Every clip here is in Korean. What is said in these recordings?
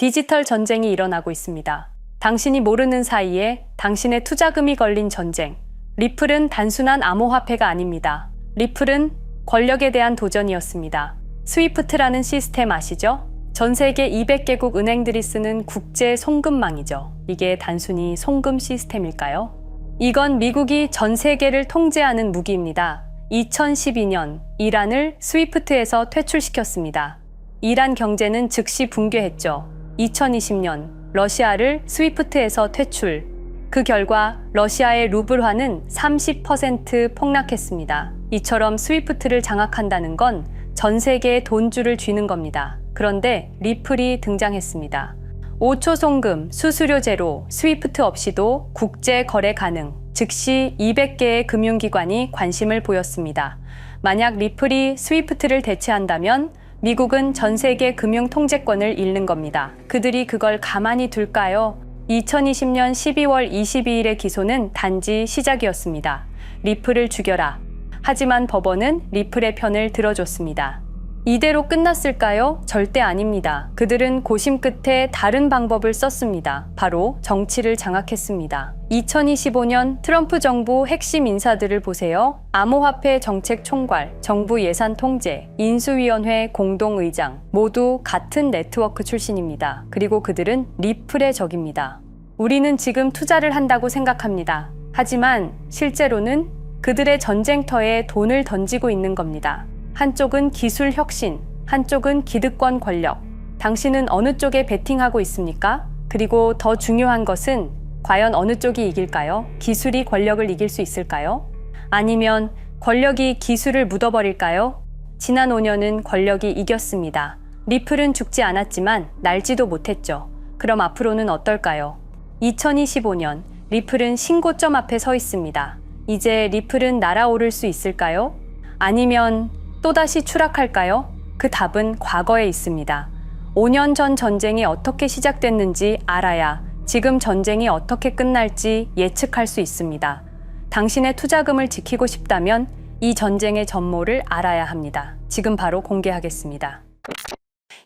디지털 전쟁이 일어나고 있습니다. 당신이 모르는 사이에 당신의 투자금이 걸린 전쟁. 리플은 단순한 암호화폐가 아닙니다. 리플은 권력에 대한 도전이었습니다. 스위프트라는 시스템 아시죠? 전 세계 200개국 은행들이 쓰는 국제 송금망이죠. 이게 단순히 송금 시스템일까요? 이건 미국이 전 세계를 통제하는 무기입니다. 2012년 이란을 스위프트에서 퇴출시켰습니다. 이란 경제는 즉시 붕괴했죠. 2020년 러시아를 스위프트에서 퇴출. 그 결과 러시아의 루블화는 30% 폭락했습니다. 이처럼 스위프트를 장악한다는 건 전 세계에 돈줄을 쥐는 겁니다. 그런데 리플이 등장했습니다. 5초 송금, 수수료 제로, 스위프트 없이도 국제 거래 가능. 즉시 200개의 금융기관이 관심을 보였습니다. 만약 리플이 스위프트를 대체한다면 미국은 전 세계 금융 통제권을 잃는 겁니다. 그들이 그걸 가만히 둘까요? 2020년 12월 22일의 기소는 단지 시작이었습니다. 리플을 죽여라. 하지만 법원은 리플의 편을 들어줬습니다. 이대로 끝났을까요? 절대 아닙니다. 그들은 고심 끝에 다른 방법을 썼습니다. 바로 정치를 장악했습니다. 2025년 트럼프 정부 핵심 인사들을 보세요. 암호화폐 정책 총괄, 정부 예산 통제, 인수위원회 공동의장 모두 같은 네트워크 출신입니다. 그리고 그들은 리플의 적입니다. 우리는 지금 투자를 한다고 생각합니다. 하지만 실제로는 그들의 전쟁터에 돈을 던지고 있는 겁니다. 한쪽은 기술 혁신, 한쪽은 기득권 권력. 당신은 어느 쪽에 베팅하고 있습니까? 그리고 더 중요한 것은 과연 어느 쪽이 이길까요? 기술이 권력을 이길 수 있을까요? 아니면 권력이 기술을 묻어버릴까요? 지난 5년은 권력이 이겼습니다. 리플은 죽지 않았지만 날지도 못했죠. 그럼 앞으로는 어떨까요? 2025년 리플은 신고점 앞에 서 있습니다. 이제 리플은 날아오를 수 있을까요? 아니면 또다시 추락할까요? 그 답은 과거에 있습니다. 5년 전 전쟁이 어떻게 시작됐는지 알아야 지금 전쟁이 어떻게 끝날지 예측할 수 있습니다. 당신의 투자금을 지키고 싶다면 이 전쟁의 전모를 알아야 합니다. 지금 바로 공개하겠습니다.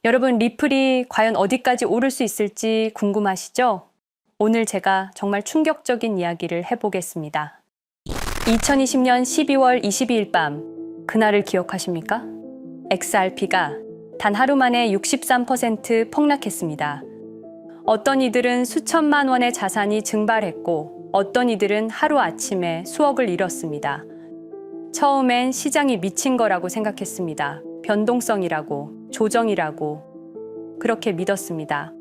여러분, 리플이 과연 어디까지 오를 수 있을지 궁금하시죠? 오늘 제가 정말 충격적인 이야기를 해보겠습니다. 2020년 12월 22일 밤 그날을 기억하십니까? XRP가 단 하루 만에 63% 폭락했습니다. 어떤 이들은 수천만 원의 자산이 증발했고 어떤 이들은 하루아침에 수억을 잃었습니다. 처음엔 시장이 미친 거라고 생각했습니다. 변동성이라고, 조정이라고 그렇게 믿었습니다.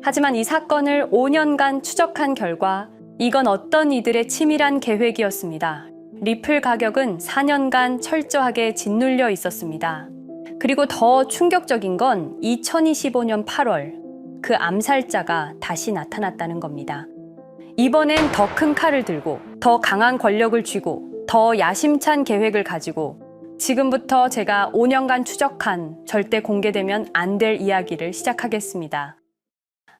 하지만 이 사건을 5년간 추적한 결과 이건 어떤 이들의 치밀한 계획이었습니다. 리플 가격은 4년간 철저하게 짓눌려 있었습니다. 그리고 더 충격적인 건 2025년 8월 그 암살자가 다시 나타났다는 겁니다. 이번엔 더 큰 칼을 들고 더 강한 권력을 쥐고 더 야심찬 계획을 가지고 지금부터 제가 5년간 추적한 절대 공개되면 안 될 이야기를 시작하겠습니다.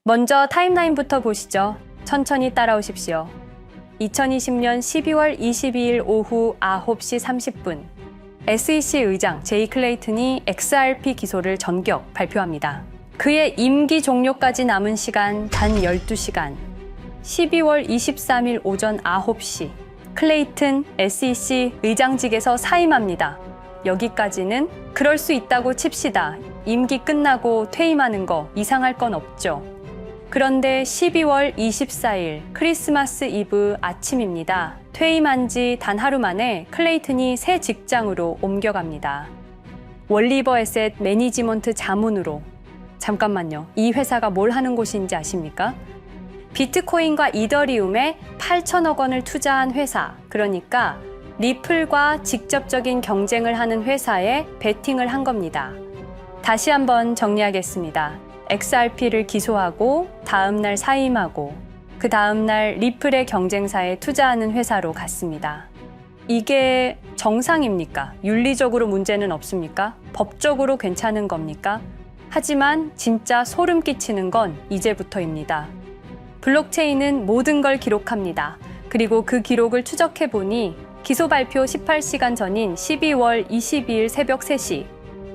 먼저 타임라인부터 보시죠. 천천히 따라오십시오. 2020년 12월 22일 오후 9시 30분 SEC 의장 제이 클레이튼이 XRP 기소를 전격 발표합니다. 그의 임기 종료까지 남은 시간 단 12시간 12월 23일 오전 9시 클레이튼 SEC 의장직에서 사임합니다. 여기까지는 그럴 수 있다고 칩시다. 임기 끝나고 퇴임하는 거 이상할 건 없죠. 그런데 12월 24일 크리스마스 이브 아침입니다. 퇴임한 지 단 하루 만에 클레이튼이 새 직장으로 옮겨갑니다. 월리버 에셋 매니지먼트 자문으로. 잠깐만요. 이 회사가 뭘 하는 곳인지 아십니까? 비트코인과 이더리움에 8천억 원을 투자한 회사. 그러니까 리플과 직접적인 경쟁을 하는 회사에 베팅을 한 겁니다. 다시 한번 정리하겠습니다. XRP를 기소하고 다음날 사임하고 그 다음날 리플의 경쟁사에 투자하는 회사로 갔습니다. 이게 정상입니까? 윤리적으로 문제는 없습니까? 법적으로 괜찮은 겁니까? 하지만 진짜 소름 끼치는 건 이제부터입니다. 블록체인은 모든 걸 기록합니다. 그리고 그 기록을 추적해보니 기소 발표 18시간 전인 12월 22일 새벽 3시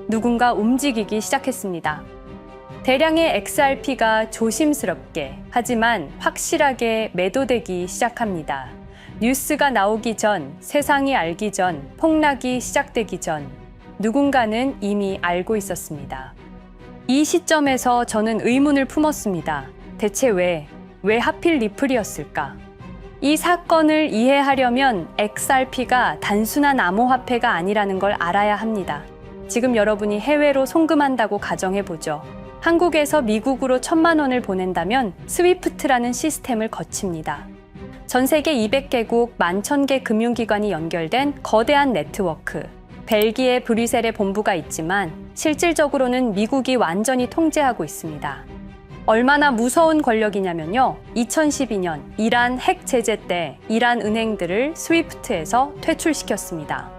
누군가 움직이기 시작했습니다. 대량의 XRP가 조심스럽게 하지만 확실하게 매도되기 시작합니다. 뉴스가 나오기 전, 세상이 알기 전, 폭락이 시작되기 전 누군가는 이미 알고 있었습니다. 이 시점에서 저는 의문을 품었습니다. 대체 왜 하필 리플이었을까? 이 사건을 이해하려면 XRP가 단순한 암호화폐가 아니라는 걸 알아야 합니다. 지금 여러분이 해외로 송금한다고 가정해보죠. 한국에서 미국으로 1,000만 원을 보낸다면 스위프트라는 시스템을 거칩니다. 전 세계 200개국 11,000개 금융기관이 연결된 거대한 네트워크. 벨기에 브뤼셀에 본부가 있지만 실질적으로는 미국이 완전히 통제하고 있습니다. 얼마나 무서운 권력이냐면요. 2012년 이란 핵 제재 때 이란 은행들을 스위프트에서 퇴출시켰습니다.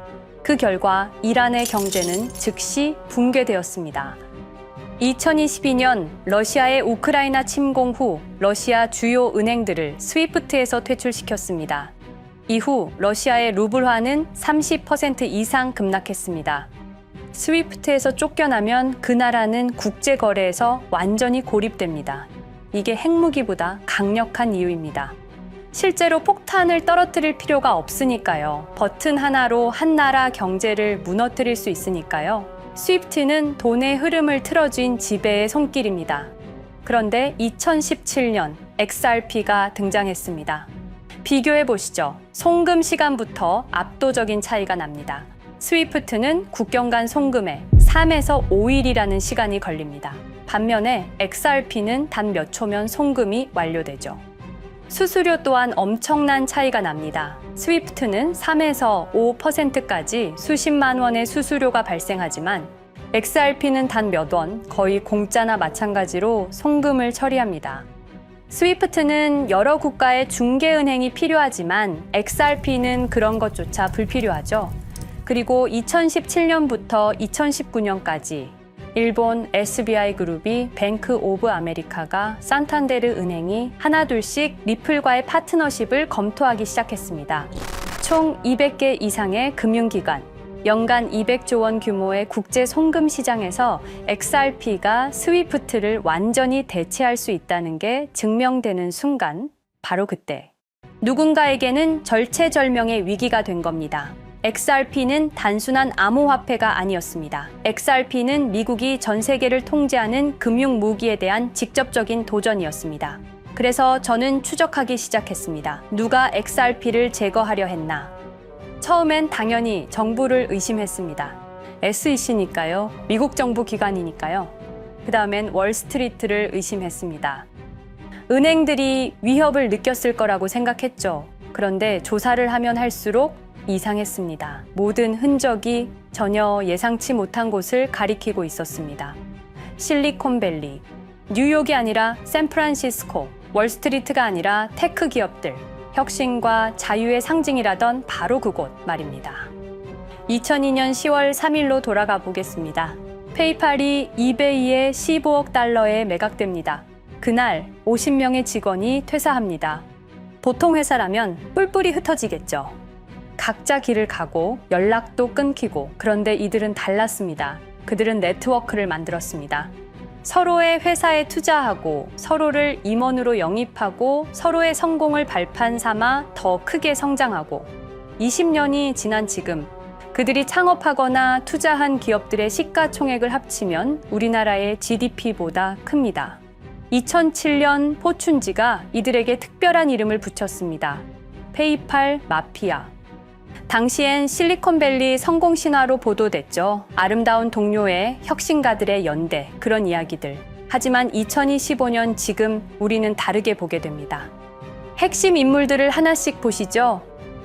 그 결과 이란의 경제는 즉시 붕괴되었습니다. 2022년 러시아의 우크라이나 침공 후 러시아 주요 은행들을 스위프트에서 퇴출시켰습니다. 이후 러시아의 루블화는 30% 이상 급락했습니다. 스위프트에서 쫓겨나면 그 나라는 국제거래에서 완전히 고립됩니다. 이게 핵무기보다 강력한 이유입니다. 실제로 폭탄을 떨어뜨릴 필요가 없으니까요. 버튼 하나로 한 나라 경제를 무너뜨릴 수 있으니까요. 스위프트는 돈의 흐름을 틀어쥔 지배의 손길입니다. 그런데 2017년 XRP가 등장했습니다. 비교해 보시죠. 송금 시간부터 압도적인 차이가 납니다. 스위프트는 국경 간 송금에 3에서 5일이라는 시간이 걸립니다. 반면에 XRP는 단 몇 초면 송금이 완료되죠. 수수료 또한 엄청난 차이가 납니다. 스위프트는 3에서 5%까지 수십만 원의 수수료가 발생하지만 XRP는 단 몇 원, 거의 공짜나 마찬가지로 송금을 처리합니다. 스위프트는 여러 국가의 중개은행이 필요하지만 XRP는 그런 것조차 불필요하죠. 그리고 2017년부터 2019년까지 일본 SBI 그룹이 뱅크 오브 아메리카가 산탄데르 은행이 하나둘씩 리플과의 파트너십을 검토하기 시작했습니다. 총 200개 이상의 금융기관, 연간 200조 원 규모의 국제 송금 시장에서 XRP가 스위프트를 완전히 대체할 수 있다는 게 증명되는 순간, 바로 그때 누군가에게는 절체절명의 위기가 된 겁니다. XRP는 단순한 암호화폐가 아니었습니다. XRP는 미국이 전 세계를 통제하는 금융 무기에 대한 직접적인 도전이었습니다. 그래서 저는 추적하기 시작했습니다. 누가 XRP를 제거하려 했나? 처음엔 당연히 정부를 의심했습니다. SEC니까요. 미국 정부 기관이니까요. 그 다음엔 월스트리트를 의심했습니다. 은행들이 위협을 느꼈을 거라고 생각했죠. 그런데 조사를 하면 할수록 이상했습니다. 모든 흔적이 전혀 예상치 못한 곳을 가리키고 있었습니다. 실리콘밸리, 뉴욕이 아니라 샌프란시스코, 월스트리트가 아니라 테크 기업들, 혁신과 자유의 상징이라던 바로 그곳 말입니다. 2002년 10월 3일로 돌아가 보겠습니다. 페이팔이 이베이에 15억 달러에 매각됩니다. 그날 50명의 직원이 퇴사합니다. 보통 회사라면 뿔뿔이 흩어지겠죠. 각자 길을 가고 연락도 끊기고, 그런데 이들은 달랐습니다. 그들은 네트워크를 만들었습니다. 서로의 회사에 투자하고 서로를 임원으로 영입하고 서로의 성공을 발판 삼아 더 크게 성장하고 20년이 지난 지금 그들이 창업하거나 투자한 기업들의 시가총액을 합치면 우리나라의 GDP보다 큽니다. 2007년 포춘지가 이들에게 특별한 이름을 붙였습니다. 페이팔 마피아. 당시엔 실리콘밸리 성공 신화로 보도됐죠. 아름다운 동료의 혁신가들의 연대, 그런 이야기들. 하지만 2025년 지금 우리는 다르게 보게 됩니다. 핵심 인물들을 하나씩 보시죠.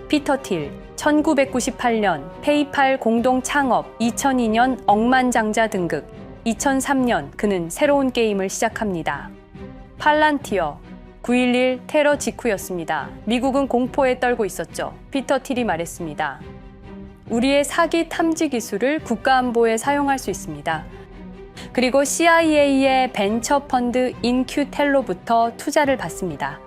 피터 틸, 1998년 페이팔 공동 창업, 2002년 억만장자 등극, 2003년 그는 새로운 게임을 시작합니다. 팔란티어, 9.11 테러 직후였습니다. 미국은 공포에 떨고 있었죠. 피터 틸이 말했습니다. 우리의 사기 탐지 기술을 국가안보에 사용할 수 있습니다. 그리고 CIA의 벤처 펀드 인큐텔로부터 투자를 받습니다.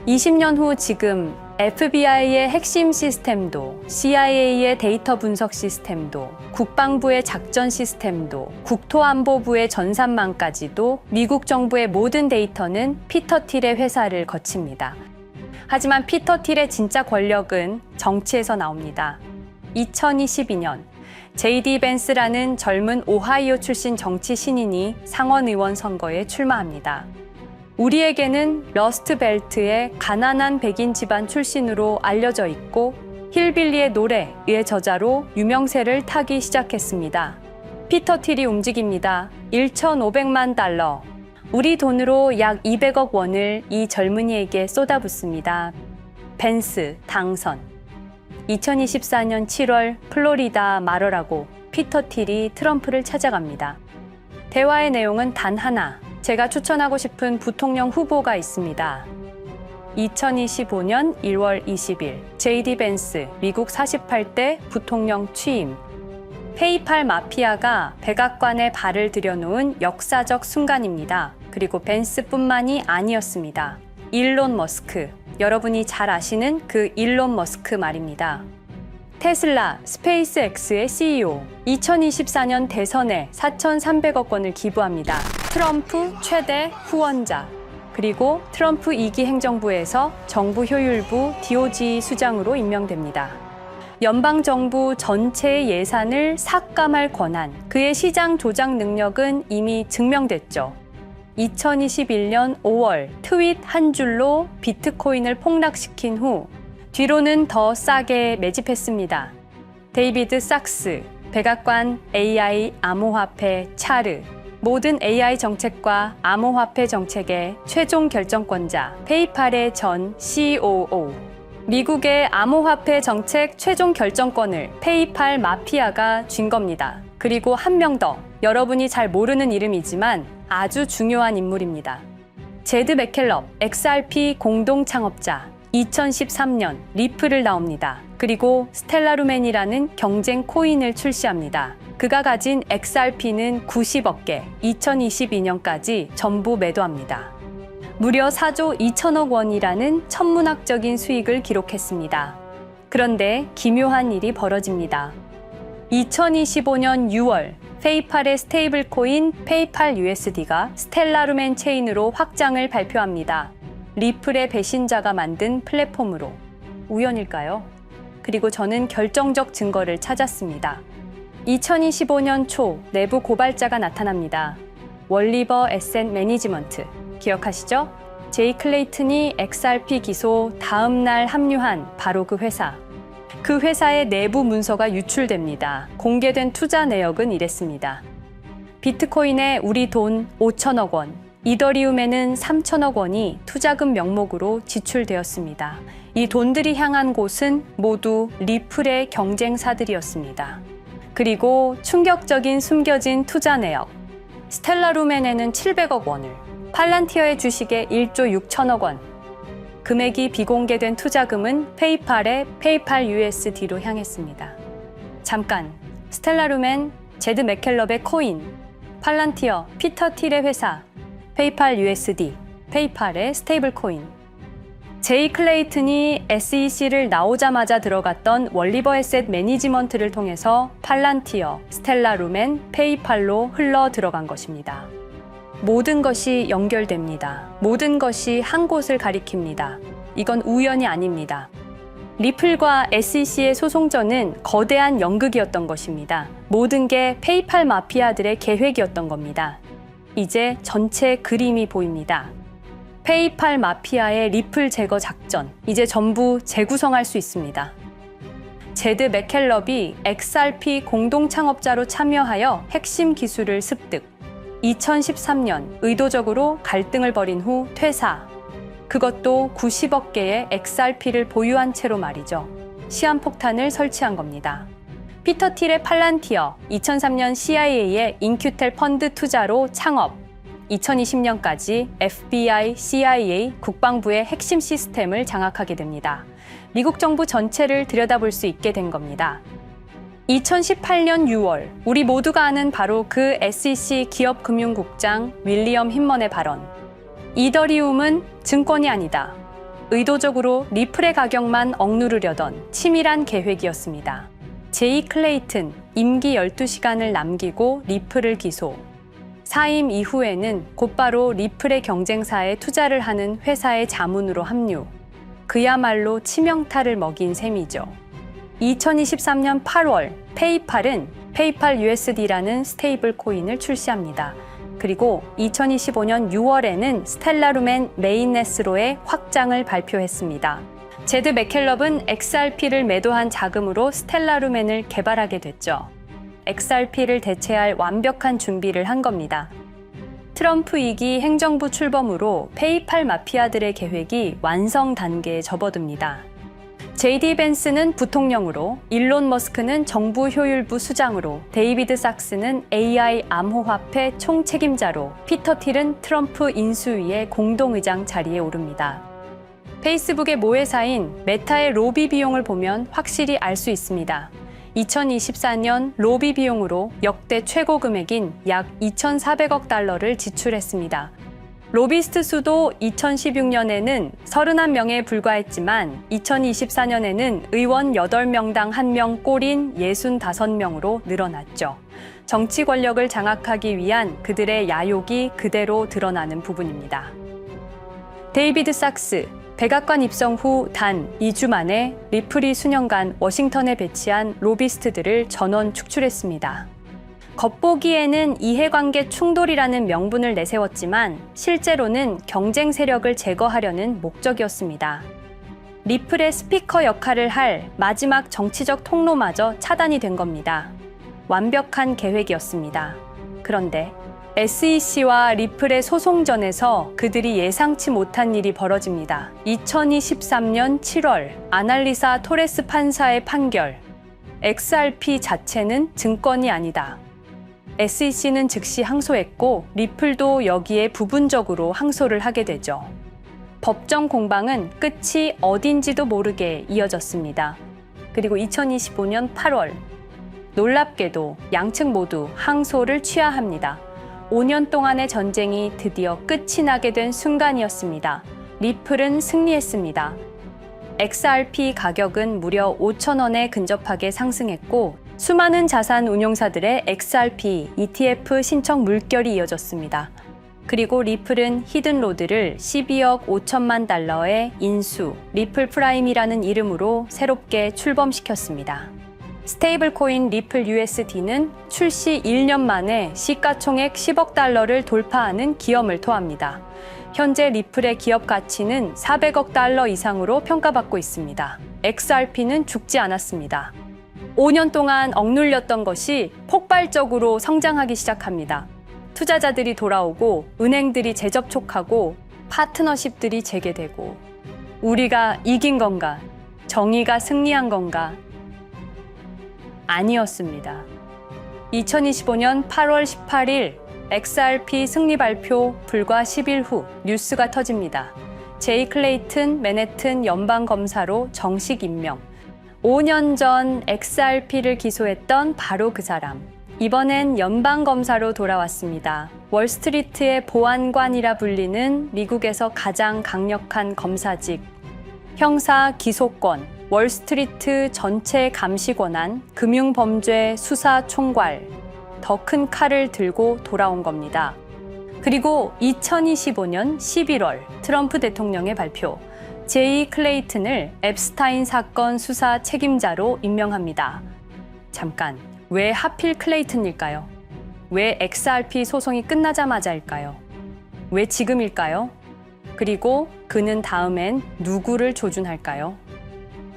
20년 후 지금 FBI의 핵심 시스템도, CIA의 데이터 분석 시스템도, 국방부의 작전 시스템도, 국토안보부의 전산망까지도 미국 정부의 모든 데이터는 피터 틸의 회사를 거칩니다. 하지만 피터 틸의 진짜 권력은 정치에서 나옵니다. 2022년 J.D. 벤스라는 젊은 오하이오 출신 정치 신인이 상원의원 선거에 출마합니다. 우리에게는 러스트 벨트의 가난한 백인 집안 출신으로 알려져 있고 힐빌리의 노래의 저자로 유명세를 타기 시작했습니다. 피터 틸이 움직입니다. 1,500만 달러, 우리 돈으로 약 200억 원을 이 젊은이에게 쏟아붓습니다. 벤스 당선. 2024년 7월 플로리다 마러라고 피터 틸이 트럼프를 찾아갑니다. 대화의 내용은 단 하나, 제가 추천하고 싶은 부통령 후보가 있습니다. 2025년 1월 20일 J.D. 벤스 미국 48대 부통령 취임. 페이팔 마피아가 백악관에 발을 들여놓은 역사적 순간입니다. 그리고 벤스뿐만이 아니었습니다. 일론 머스크, 여러분이 잘 아시는 그 일론 머스크 말입니다. 테슬라, 스페이스X의 CEO, 2024년 대선에 4,300억 원을 기부합니다. 트럼프 최대 후원자, 그리고 트럼프 2기 행정부에서 정부 효율부 DOJ 수장으로 임명됩니다. 연방정부 전체의 예산을 삭감할 권한, 그의 시장 조작 능력은 이미 증명됐죠. 2021년 5월 트윗 한 줄로 비트코인을 폭락시킨 후 뒤로는 더 싸게 매집했습니다. 데이비드 sak스, 백악관 AI 암호화폐 차르, 모든 AI 정책과 암호화폐 정책의 최종 결정권자, 페이팔의 전 COO. 미국의 암호화폐 정책 최종 결정권을 페이팔 마피아가 쥔 겁니다. 그리고 한 명 더, 여러분이 잘 모르는 이름이지만 아주 중요한 인물입니다. 제드 맥켈럽, XRP 공동 창업자, 2013년 리플을 나옵니다. 그리고 스텔라루멘이라는 경쟁 코인을 출시합니다. 그가 가진 XRP는 90억 개, 2022년까지 전부 매도합니다. 무려 4조 2천억 원이라는 천문학적인 수익을 기록했습니다. 그런데 기묘한 일이 벌어집니다. 2025년 6월 페이팔의 스테이블 코인 페이팔 USD가 스텔라루멘 체인으로 확장을 발표합니다. 리플의 배신자가 만든 플랫폼으로. 우연일까요? 그리고 저는 결정적 증거를 찾았습니다. 2025년 초 내부 고발자가 나타납니다. 월리버 에셋 매니지먼트. 기억하시죠? 제이 클레이튼이 XRP 기소 다음 날 합류한 바로 그 회사. 그 회사의 내부 문서가 유출됩니다. 공개된 투자 내역은 이랬습니다. 비트코인에 우리 돈 5천억 원, 이더리움에는 3천억 원이 투자금 명목으로 지출되었습니다. 이 돈들이 향한 곳은 모두 리플의 경쟁사들이었습니다. 그리고 충격적인 숨겨진 투자 내역. 스텔라루멘에는 700억 원을, 팔란티어의 주식에 1조 6천억 원, 금액이 비공개된 투자금은 페이팔의 페이팔 USD로 향했습니다. 잠깐, 스텔라루멘, 제드 맥켈럽의 코인, 팔란티어, 피터 틸의 회사, 페이팔 USD, 페이팔의 스테이블 코인. 제이 클레이튼이 SEC를 나오자마자 들어갔던 월리버 에셋 매니지먼트를 통해서 팔란티어, 스텔라루멘, 페이팔로 흘러 들어간 것입니다. 모든 것이 연결됩니다. 모든 것이 한 곳을 가리킵니다. 이건 우연이 아닙니다. 리플과 SEC의 소송전은 거대한 연극이었던 것입니다. 모든 게 페이팔 마피아들의 계획이었던 겁니다. 이제 전체 그림이 보입니다. 페이팔 마피아의 리플 제거 작전, 이제 전부 재구성할 수 있습니다. 제드 맥켈럽이 XRP 공동 창업자로 참여하여 핵심 기술을 습득. 2013년 의도적으로 갈등을 벌인 후 퇴사. 그것도 90억 개의 XRP를 보유한 채로 말이죠. 시한폭탄을 설치한 겁니다. 피터 틸의 팔란티어, 2003년 CIA의 인큐텔 펀드 투자로 창업. 2020년까지 FBI, CIA, 국방부의 핵심 시스템을 장악하게 됩니다. 미국 정부 전체를 들여다볼 수 있게 된 겁니다. 2018년 6월, 우리 모두가 아는 바로 그 SEC 기업금융국장 윌리엄 힌먼의 발언. 이더리움은 증권이 아니다. 의도적으로 리플의 가격만 억누르려던 치밀한 계획이었습니다. 제이 클레이튼 임기 12시간을 남기고 리플을 기소. 사임 이후에는 곧바로 리플의 경쟁사에 투자를 하는 회사의 자문으로 합류. 그야말로 치명타를 먹인 셈이죠. 2023년 8월 페이팔은 페이팔 USD라는 스테이블 코인을 출시합니다. 그리고 2025년 6월에는 스텔라루멘 메인넷으로의 확장을 발표했습니다. 제드 맥켈럽은 XRP를 매도한 자금으로 스텔라루멘을 개발하게 됐죠. XRP를 대체할 완벽한 준비를 한 겁니다. 트럼프 2기 행정부 출범으로 페이팔 마피아들의 계획이 완성 단계에 접어듭니다. JD 벤스는 부통령으로, 일론 머스크는 정부 효율부 수장으로, 데이비드 sak스는 AI 암호화폐 총책임자로, 피터 틸은 트럼프 인수위의 공동의장 자리에 오릅니다. 페이스북의 모회사인 메타의 로비 비용을 보면 확실히 알 수 있습니다. 2024년 로비 비용으로 역대 최고 금액인 약 2,400억 달러를 지출했습니다. 로비스트 수도 2016년에는 31명에 불과했지만 2024년에는 의원 8명당 1명 꼴인 65명으로 늘어났죠. 정치 권력을 장악하기 위한 그들의 야욕이 그대로 드러나는 부분입니다. 데이비드 sak스, 백악관 입성 후 단 2주 만에 리플이 수년간 워싱턴에 배치한 로비스트들을 전원 축출했습니다. 겉보기에는 이해관계 충돌이라는 명분을 내세웠지만 실제로는 경쟁 세력을 제거하려는 목적이었습니다. 리플의 스피커 역할을 할 마지막 정치적 통로마저 차단이 된 겁니다. 완벽한 계획이었습니다. 그런데 SEC와 리플의 소송전에서 그들이 예상치 못한 일이 벌어집니다. 2023년 7월 아날리사 토레스 판사의 판결. XRP 자체는 증권이 아니다. SEC는 즉시 항소했고 리플도 여기에 부분적으로 항소를 하게 되죠. 법정 공방은 끝이 어딘지도 모르게 이어졌습니다. 그리고 2025년 8월 놀랍게도 양측 모두 항소를 취하합니다. 5년 동안의 전쟁이 드디어 끝이 나게 된 순간이었습니다. 리플은 승리했습니다. XRP 가격은 무려 5,000원에 근접하게 상승했고 수많은 자산 운용사들의 XRP ETF 신청 물결이 이어졌습니다. 그리고 리플은 히든로드를 12억 5천만 달러의 인수, 리플 프라임이라는 이름으로 새롭게 출범시켰습니다. 스테이블 코인 리플 USD는 출시 1년 만에 시가총액 10억 달러를 돌파하는 기염을 토합니다. 현재 리플의 기업 가치는 400억 달러 이상으로 평가받고 있습니다. XRP는 죽지 않았습니다. 5년 동안 억눌렸던 것이 폭발적으로 성장하기 시작합니다. 투자자들이 돌아오고 은행들이 재접촉하고 파트너십들이 재개되고 우리가 이긴 건가? 정의가 승리한 건가? 아니었습니다. 2025년 8월 18일 XRP 승리 발표 불과 10일 후 뉴스가 터집니다. 제이 클레이튼 맨해튼 연방검사로 정식 임명. 5년 전 XRP를 기소했던 바로 그 사람. 이번엔 연방검사로 돌아왔습니다. 월스트리트의 보안관이라 불리는 미국에서 가장 강력한 검사직. 형사 기소권, 월스트리트 전체 감시 권한, 금융범죄 수사 총괄. 더 큰 칼을 들고 돌아온 겁니다. 그리고 2025년 11월 트럼프 대통령의 발표. 제이 클레이튼을 앱스타인 사건 수사 책임자로 임명합니다. 잠깐, 왜 하필 클레이튼일까요? 왜 XRP 소송이 끝나자마자일까요? 왜 지금일까요? 그리고 그는 다음엔 누구를 조준할까요?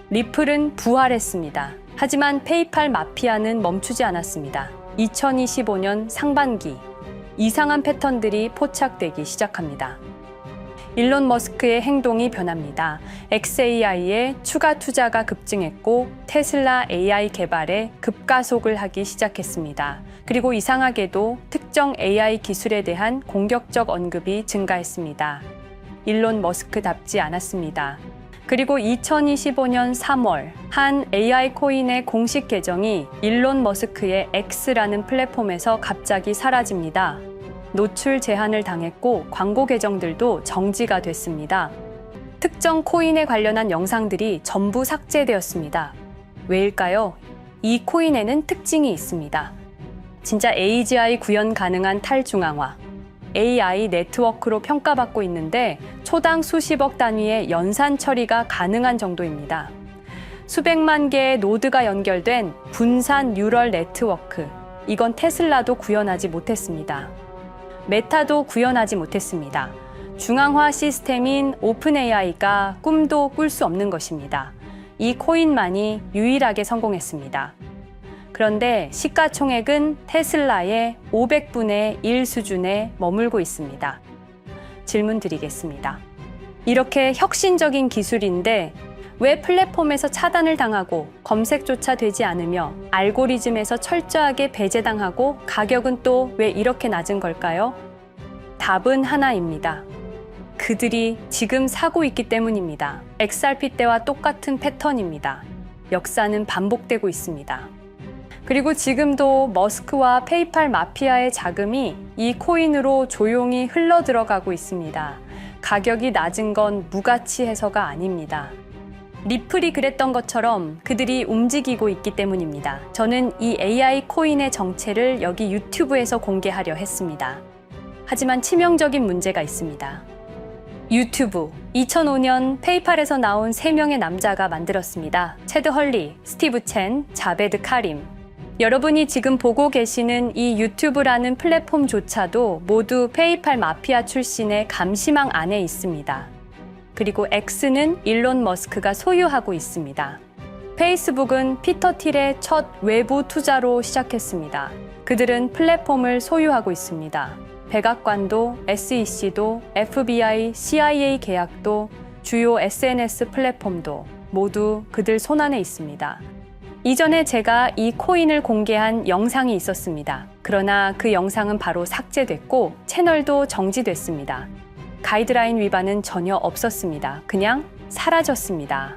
리플은 부활했습니다. 하지만 페이팔 마피아는 멈추지 않았습니다. 2025년 상반기, 이상한 패턴들이 포착되기 시작합니다. 일론 머스크의 행동이 변합니다. xAI에 추가 투자가 급증했고 테슬라 AI 개발에 급가속을 하기 시작했습니다. 그리고 이상하게도 특정 AI 기술에 대한 공격적 언급이 증가했습니다. 일론 머스크답지 않았습니다. 그리고 2025년 3월 한 AI 코인의 공식 계정이 일론 머스크의 X라는 플랫폼에서 갑자기 사라집니다. 노출 제한을 당했고 광고 계정들도 정지가 됐습니다. 특정 코인에 관련한 영상들이 전부 삭제되었습니다. 왜일까요? 이 코인에는 특징이 있습니다. 진짜 AGI 구현 가능한 탈중앙화, AI 네트워크로 평가받고 있는데 초당 수십억 단위의 연산 처리가 가능한 정도입니다. 수백만 개의 노드가 연결된 분산 뉴럴 네트워크, 이건 테슬라도 구현하지 못했습니다. 메타도 구현하지 못했습니다. 중앙화 시스템인 오픈AI가 꿈도 꿀 수 없는 것입니다. 이 코인만이 유일하게 성공했습니다. 그런데 시가총액은 테슬라의 500분의 1 수준에 머물고 있습니다. 질문 드리겠습니다. 이렇게 혁신적인 기술인데 왜 플랫폼에서 차단을 당하고 검색조차 되지 않으며 알고리즘에서 철저하게 배제당하고 가격은 또 왜 이렇게 낮은 걸까요? 답은 하나입니다. 그들이 지금 사고 있기 때문입니다. XRP 때와 똑같은 패턴입니다. 역사는 반복되고 있습니다. 그리고 지금도 머스크와 페이팔 마피아의 자금이 이 코인으로 조용히 흘러 들어가고 있습니다. 가격이 낮은 건 무가치해서가 아닙니다. 리플이 그랬던 것처럼 그들이 움직이고 있기 때문입니다. 저는 이 AI 코인의 정체를 여기 유튜브에서 공개하려 했습니다. 하지만 치명적인 문제가 있습니다. 유튜브, 2005년 페이팔에서 나온 3명의 남자가 만들었습니다. 체드 헐리, 스티브 첸, 자베드 카림. 여러분이 지금 보고 계시는 이 유튜브라는 플랫폼조차도 모두 페이팔 마피아 출신의 감시망 안에 있습니다. 그리고 X는 일론 머스크가 소유하고 있습니다. 페이스북은 피터 틸의 첫 외부 투자로 시작했습니다. 그들은 플랫폼을 소유하고 있습니다. 백악관도, SEC도, FBI, CIA 계약도, 주요 SNS 플랫폼도 모두 그들 손안에 있습니다. 이전에 제가 이 코인을 공개한 영상이 있었습니다. 그러나 그 영상은 바로 삭제됐고 채널도 정지됐습니다. 가이드라인 위반은 전혀 없었습니다. 그냥 사라졌습니다.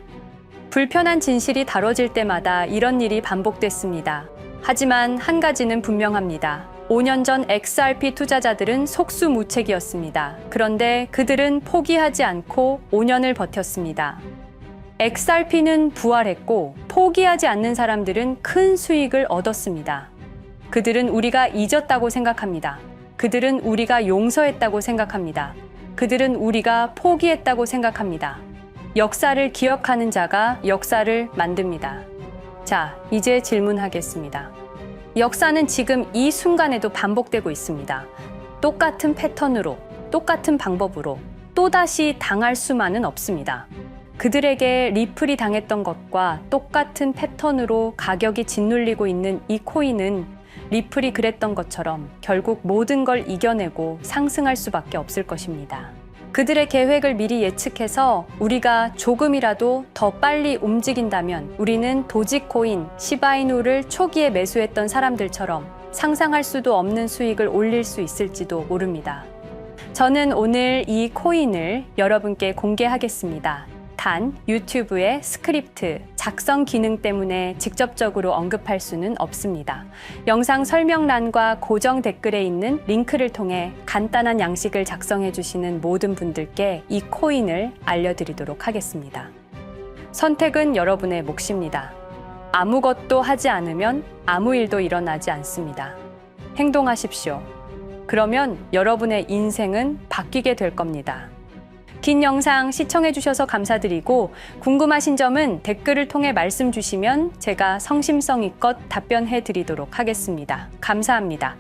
불편한 진실이 다뤄질 때마다 이런 일이 반복됐습니다. 하지만 한 가지는 분명합니다. 5년 전 XRP 투자자들은 속수무책이었습니다. 그런데 그들은 포기하지 않고 5년을 버텼습니다. XRP는 부활했고 포기하지 않는 사람들은 큰 수익을 얻었습니다. 그들은 우리가 잊었다고 생각합니다. 그들은 우리가 용서했다고 생각합니다. 그들은 우리가 포기했다고 생각합니다. 역사를 기억하는 자가 역사를 만듭니다. 자, 이제 질문하겠습니다. 역사는 지금 이 순간에도 반복되고 있습니다. 똑같은 패턴으로, 똑같은 방법으로 또다시 당할 수만은 없습니다. 그들에게 리플이 당했던 것과 똑같은 패턴으로 가격이 짓눌리고 있는 이 코인은 리플이 그랬던 것처럼 결국 모든 걸 이겨내고 상승할 수밖에 없을 것입니다. 그들의 계획을 미리 예측해서 우리가 조금이라도 더 빨리 움직인다면 우리는 도지코인, 시바이누를 초기에 매수했던 사람들처럼 상상할 수도 없는 수익을 올릴 수 있을지도 모릅니다. 저는 오늘 이 코인을 여러분께 공개하겠습니다. 단, 유튜브의 스크립트, 작성 기능 때문에 직접적으로 언급할 수는 없습니다. 영상 설명란과 고정 댓글에 있는 링크를 통해 간단한 양식을 작성해 주시는 모든 분들께 이 코인을 알려드리도록 하겠습니다. 선택은 여러분의 몫입니다. 아무것도 하지 않으면 아무 일도 일어나지 않습니다. 행동하십시오. 그러면 여러분의 인생은 바뀌게 될 겁니다. 긴 영상 시청해주셔서 감사드리고 궁금하신 점은 댓글을 통해 말씀 주시면 제가 성심성의껏 답변해 드리도록 하겠습니다. 감사합니다.